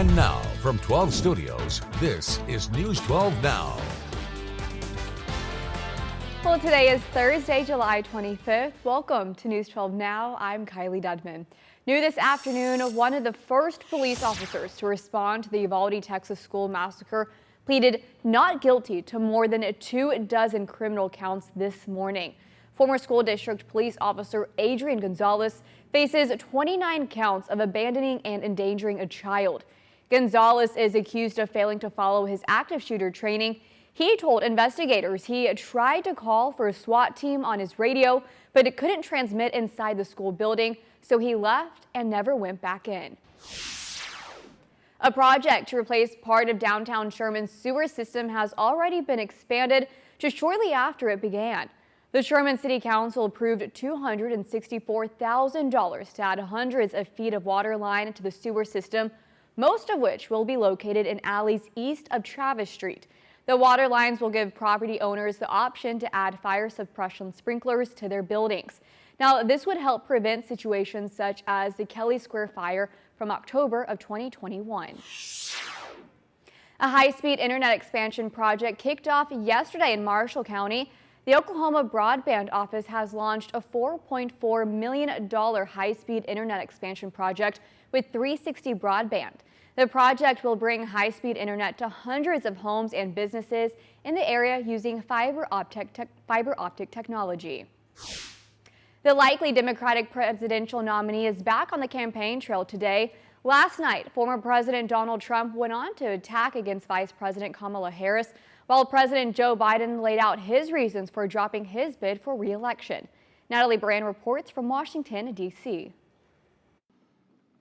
And now, from 12 Studios, this is News 12 Now. Well, today is Thursday, July 25th. Welcome to News 12 Now. I'm Kylee Dedmon. New this afternoon, one of the first police officers to respond to the Uvalde, Texas school massacre pleaded not guilty to more than 24 criminal counts this morning. Former school district police officer Adrian Gonzalez faces 29 counts of abandoning and endangering a child. Gonzalez is accused of failing to follow his active shooter training. He told investigators he tried to call for a SWAT team on his radio, but it couldn't transmit inside the school building, so he left and never went back in. A project to replace part of downtown Sherman's sewer system has already been expanded just shortly after it began. The Sherman City Council approved $264,000 to add hundreds of feet of water line to the sewer system, most of which will be located in alleys east of Travis Street. The water lines will give property owners the option to add fire suppression sprinklers to their buildings. Now, this would help prevent situations such as the Kylee Square fire from October of 2021. A high-speed internet expansion project kicked off yesterday in Marshall County. The Oklahoma Broadband Office has launched a $4.4 million high-speed internet expansion project with 360 Broadband. The project will bring high-speed internet to hundreds of homes and businesses in the area using fiber optic technology. The likely Democratic presidential nominee is back on the campaign trail today. Last night, former President Donald Trump went on to attack against Vice President Kamala Harris, while President Joe Biden laid out his reasons for dropping his bid for re-election. Natalie Brand reports from Washington, D.C.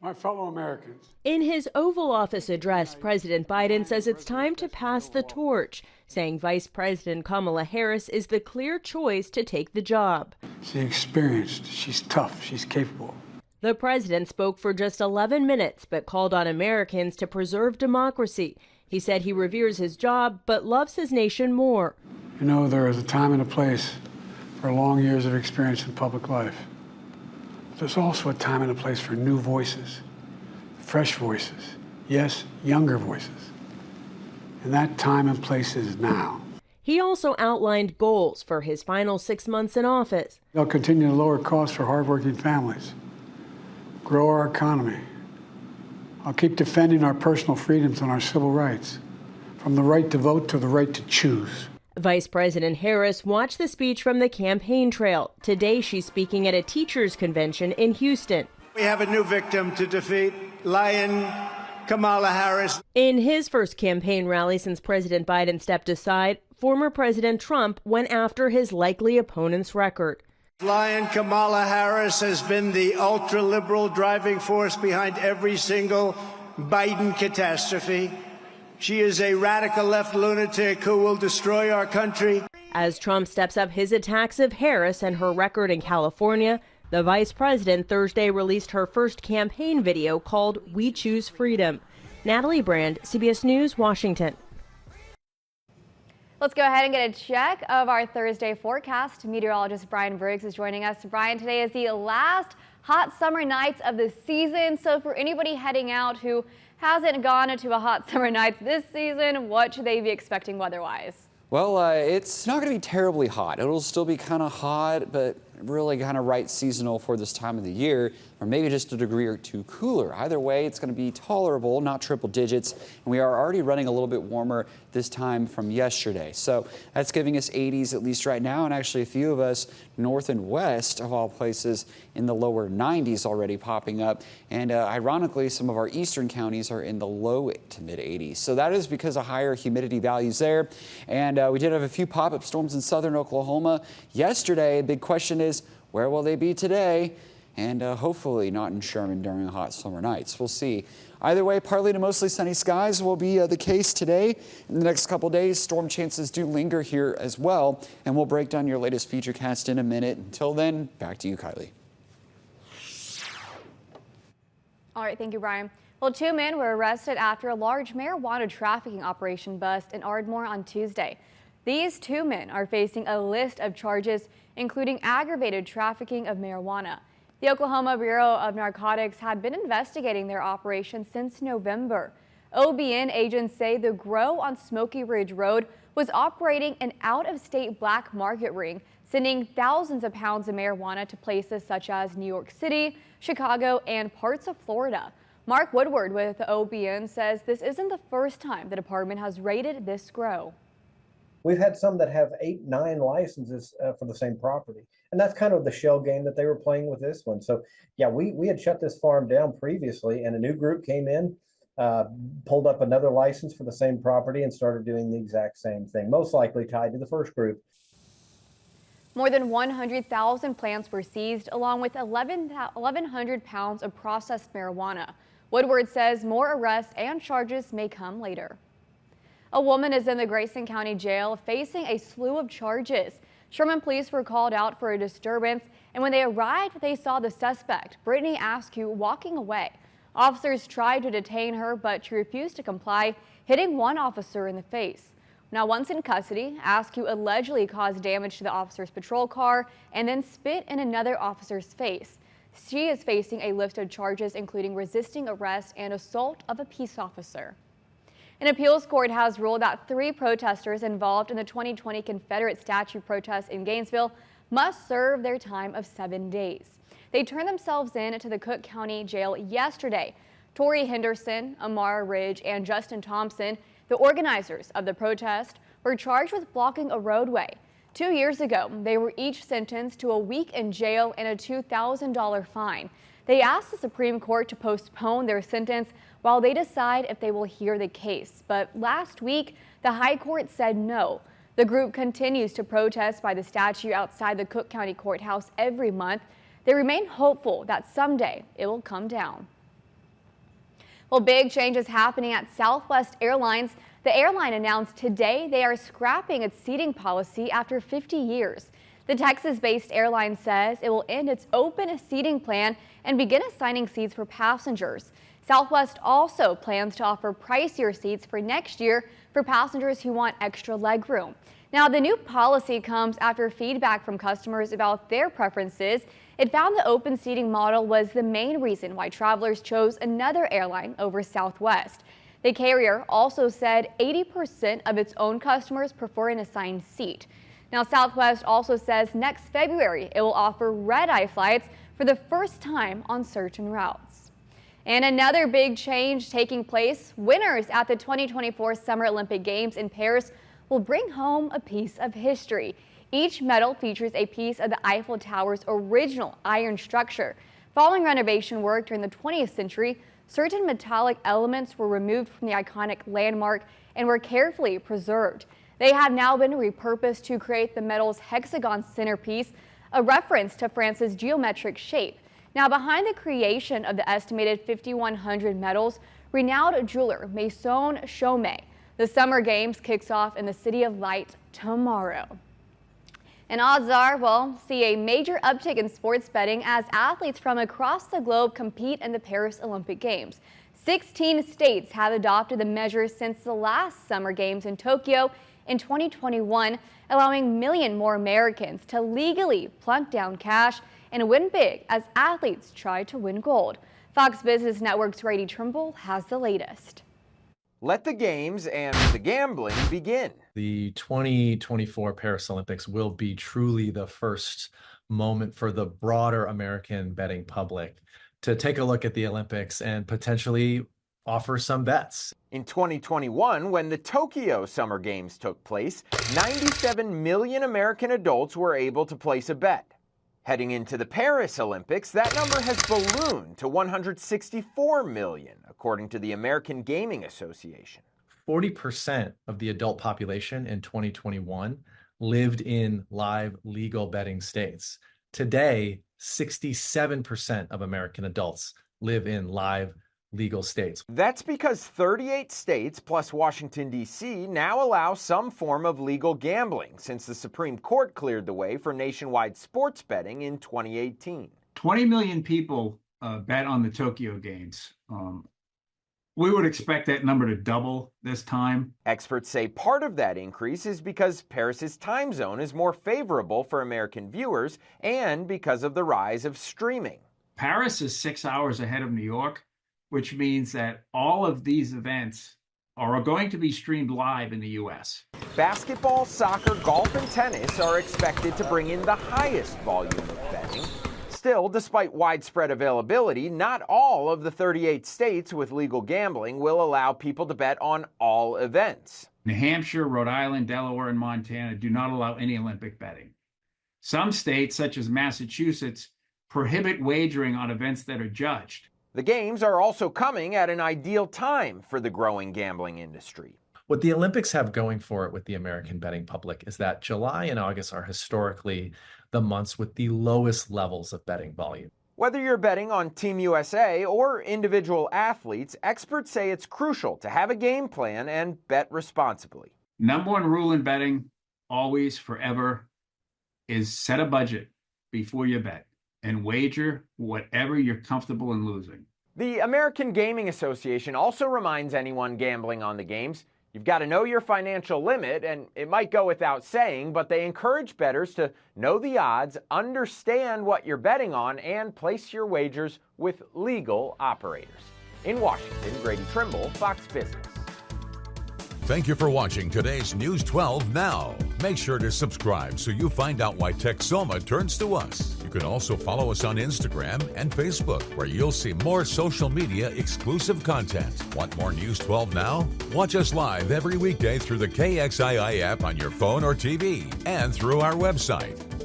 My fellow Americans. In his Oval Office address, President Biden says it's time to pass the torch, saying Vice President Kamala Harris is the clear choice to take the job. She's experienced, she's tough, she's capable. The president spoke for just 11 minutes, but called on Americans to preserve democracy. He said he reveres his job, but loves his nation more. You know, there is a time and a place for long years of experience in public life. There's also a time and a place for new voices, fresh voices, yes, younger voices. And that time and place is now. He also outlined goals for his final 6 months in office. They'll continue to lower costs for hardworking families, grow our economy. I'll keep defending our personal freedoms and our civil rights, from the right to vote to the right to choose. Vice President Harris watched the speech from the campaign trail. Today, she's speaking at a teachers' convention in Houston. We have a new victim to defeat, Lion Kamala Harris. In his first campaign rally since President Biden stepped aside, former President Trump went after his likely opponent's record. Lion Kamala Harris has been the ultra-liberal driving force behind every single Biden catastrophe. She is a radical left lunatic who will destroy our country. As Trump steps up his attacks of Harris and her record in California, the vice president Thursday released her first campaign video called "We Choose Freedom." Natalie Brand, CBS News, Washington. Let's go ahead and get a check of our Thursday forecast. Meteorologist Briggs is joining us. Brian, today is the last hot summer nights of the season. So for anybody heading out who hasn't gone into a hot summer nights this season, what should they be expecting weather-wise? Well, it's not going to be terribly hot. It'll still be kind of hot, but really kind of right seasonal for this time of the year, or maybe just a degree or two cooler. Either way, it's going to be tolerable, not triple digits, and we are already running a little bit warmer this time from yesterday. So that's giving us 80s at least right now, and actually a few of us north and west of all places in the lower 90s already popping up. And ironically, some of our eastern counties are in the low to mid 80s. So that is because of higher humidity values there. And we did have a few pop-up storms in southern Oklahoma yesterday. A big question is, where will they be today? And hopefully not in Sherman during hot summer nights. We'll see. Either way, partly to mostly sunny skies will be the case today. In the next couple days, storm chances do linger here as well. And we'll break down your latest futurecast in a minute. Until then, back to you, Kylee. All right, thank you, Brian. Well, 2 men were arrested after a large marijuana trafficking operation bust in Ardmore on Tuesday. These 2 men are facing a list of charges, including aggravated trafficking of marijuana. The Oklahoma Bureau of Narcotics had been investigating their operation since November. OBN agents say the grow on Smoky Ridge Road was operating an out-of-state black market ring, sending thousands of pounds of marijuana to places such as New York City, Chicago, and parts of Florida. Mark Woodward with OBN says this isn't the first time the department has raided this grow. We've had some that have 8, 9 licenses for the same property. And that's kind of the shell game that they were playing with this one. So yeah, we had shut this farm down previously, and a new group came in, pulled up another license for the same property and started doing the exact same thing, most likely tied to the first group. More than 100,000 plants were seized, along with 1,100 pounds of processed marijuana. Woodward says more arrests and charges may come later. A woman is in the Grayson County Jail facing a slew of charges. Sherman police were called out for a disturbance, and when they arrived, they saw the suspect, Brittany Askew, walking away. Officers tried to detain her, but she refused to comply, hitting one officer in the face. Now, once in custody, Askew allegedly caused damage to the officer's patrol car and then spit in another officer's face. She is facing a list of charges, including resisting arrest and assault of a peace officer. An appeals court has ruled that 3 protesters involved in the 2020 Confederate statue protest in Gainesville must serve their time of 7 days. They turned themselves in to the Cook County Jail yesterday. Tori Henderson, Amara Ridge, and Justin Thompson, the organizers of the protest, were charged with blocking a roadway. 2 years ago, they were each sentenced to a week in jail and a $2,000 fine. They asked the Supreme Court to postpone their sentence while they decide if they will hear the case. But last week, the High Court said no. The group continues to protest by the statue outside the Cook County Courthouse every month. They remain hopeful that someday it will come down. Well, big changes happening at Southwest Airlines. The airline announced today they are scrapping its seating policy after 50 years. The Texas-based airline says it will end its open seating plan and begin assigning seats for passengers. Southwest also plans to offer pricier seats for next year for passengers who want extra legroom. Now, the new policy comes after feedback from customers about their preferences. It found the open seating model was the main reason why travelers chose another airline over Southwest. The carrier also said 80% of its own customers prefer an assigned seat. Now, Southwest also says next February it will offer red-eye flights for the first time on certain routes. And another big change taking place. Winners at the 2024 Summer Olympic Games in Paris will bring home a piece of history. Each medal features a piece of the Eiffel Tower's original iron structure. Following renovation work during the 20th century, certain metallic elements were removed from the iconic landmark and were carefully preserved. They have now been repurposed to create the medal's hexagon centerpiece, a reference to France's geometric shape. Now, behind the creation of the estimated 5,100 medals, renowned jeweler Maison Chaumet. The Summer Games kicks off in the City of Light tomorrow. And odds are we'll see a major uptick in sports betting as athletes from across the globe compete in the Paris Olympic Games. 16 states have adopted the measure since the last Summer Games in Tokyo in 2021, allowing a million more Americans to legally plunk down cash and win big as athletes try to win gold. Fox Business Network's Grady Trimble has the latest. Let the games and the gambling begin. The 2024 Paris Olympics will be truly the first moment for the broader American betting public to take a look at the Olympics and potentially offer some bets. In 2021, when the Tokyo Summer Games took place, 97 million American adults were able to place a bet. Heading into the Paris Olympics, that number has ballooned to 164 million, according to the American Gaming Association. 40% of the adult population in 2021 lived in live legal betting states. Today, 67% of American adults live in live legal states. That's because 38 states plus Washington, D.C. now allow some form of legal gambling since the Supreme Court cleared the way for nationwide sports betting in 2018. 20 million people bet on the Tokyo Games. We would expect that number to double this time. Experts say part of that increase is because Paris's time zone is more favorable for American viewers and because of the rise of streaming. Paris is 6 hours ahead of New York. which means that all of these events are going to be streamed live in the U.S. Basketball, soccer, golf, and tennis are expected to bring in the highest volume of betting. Still, despite widespread availability, not all of the 38 states with legal gambling will allow people to bet on all events. New Hampshire, Rhode Island, Delaware, and Montana do not allow any Olympic betting. Some states, such as Massachusetts, prohibit wagering on events that are judged. The games are also coming at an ideal time for the growing gambling industry. What the Olympics have going for it with the American betting public is that July and August are historically the months with the lowest levels of betting volume. Whether you're betting on Team USA or individual athletes, experts say it's crucial to have a game plan and bet responsibly. Number one rule in betting, always, forever, is set a budget before you bet and wager whatever you're comfortable in losing. The American Gaming Association also reminds anyone gambling on the games, you've got to know your financial limit, and it might go without saying, but they encourage bettors to know the odds, understand what you're betting on, and place your wagers with legal operators. In Washington, Grady Trimble, Fox Business. Thank you for watching today's News 12 Now. Make sure to subscribe so you find out why Texoma turns to us. You can also follow us on Instagram and Facebook, where you'll see more social media exclusive content. Want more News 12 Now? Watch us live every weekday through the KXII app on your phone or TV and through our website.